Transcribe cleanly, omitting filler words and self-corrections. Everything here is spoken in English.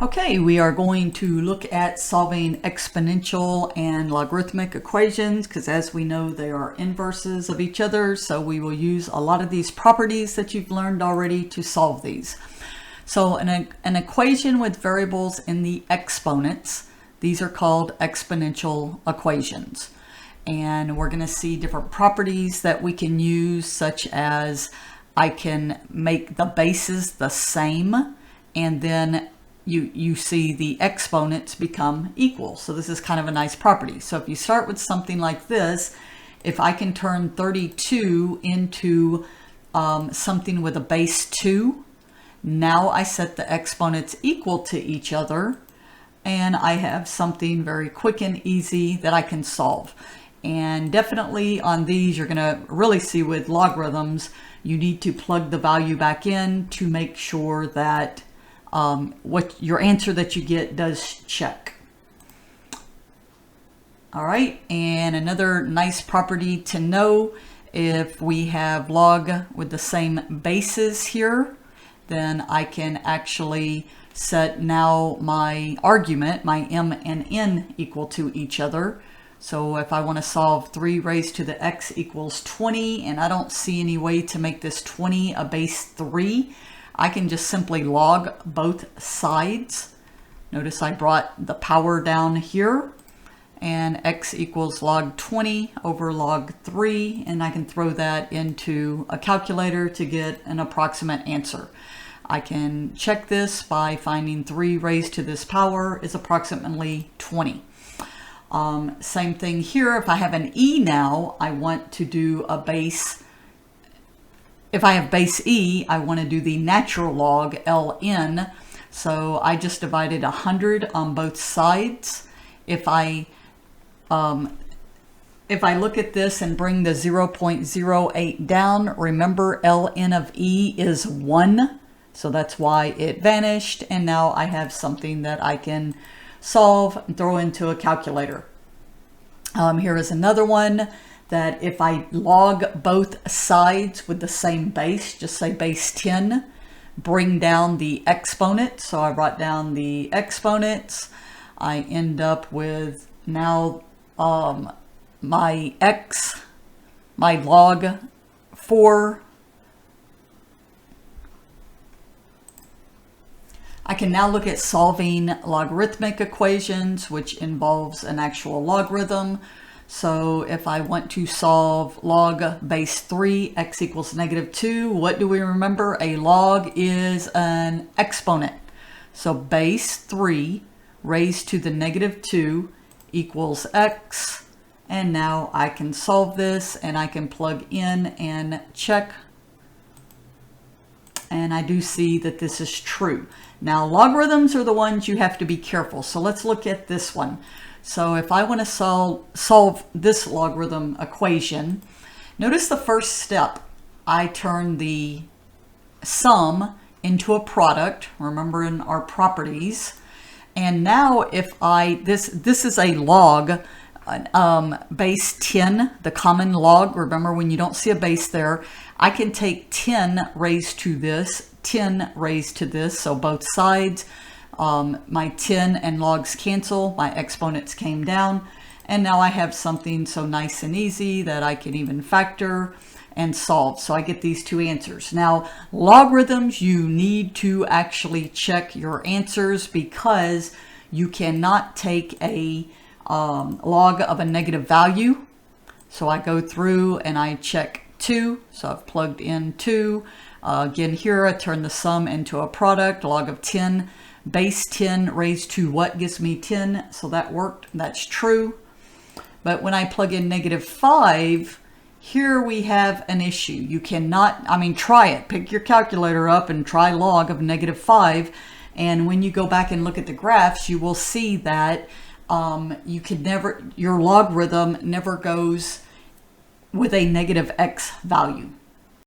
Okay, we are going to look at solving exponential and logarithmic equations because, as we know, they are inverses of each other. So we will use a lot of these properties that you've learned already to solve these. So an equation with variables in the exponents, these are called exponential equations. And we're going to see different properties that we can use, such as I can make the bases the same, and then you see the exponents become equal. So this is kind of a nice property. So if you start with something like this, if I can turn 32 into something with a base 2, now I set the exponents equal to each other, and I have something very quick and easy that I can solve. And definitely on these, you're going to really see with logarithms, you need to plug the value back in to make sure that what your answer that you get does check. All right, and another nice property to know, if we have log with the same bases here, then I can actually set now my argument, my m and n, equal to each other. So if I want to solve 3 raised to the x equals 20, and I don't see any way to make this 20 a base 3, I can just simply log both sides. Notice I brought the power down here, and x equals log 20 over log 3, and I can throw that into a calculator to get an approximate answer. I can check this by finding 3 raised to this power is approximately 20. Same thing here. If I have an e now, I want to do a base. If I have base e, I want to do the natural log ln. So I just divided 100 on both sides. If I look at this and bring the 0.08 down, remember ln of e is 1. So that's why it vanished. And now I have something that I can solve and throw into a calculator. Here is another one that if I log both sides with the same base, just say base 10, bring down the exponent. So I brought down the exponents. I end up with now my x, my log 4. I can now look at solving logarithmic equations, which involves an actual logarithm. So if I want to solve log base 3, x equals -2, what do we remember? A log is an exponent. So base 3 raised to the -2 equals x. And now I can solve this, and I can plug in and check. And I do see that this is true. Now, logarithms are the ones you have to be careful. So let's look at this one. So if I want to solve this logarithm equation, notice the first step. I turn the sum into a product, remember in our properties. And now if this is a log, base 10, the common log, remember when you don't see a base there, I can take 10 raised to this, 10 raised to this, so both sides. My 10 and logs cancel, my exponents came down, and now I have something so nice and easy that I can even factor and solve. So I get these two answers. Now, logarithms, you need to actually check your answers because you cannot take a log of a negative value. So I go through and I check 2. So I've plugged in 2. Again, here I turn the sum into a product, log of 10. Base 10 raised to what gives me 10. So that worked. That's true. But when I plug in -5, here we have an issue. You cannot, try it. Pick your calculator up and try log of -5. And when you go back and look at the graphs, you will see that you could never, your logarithm never goes with a negative x value.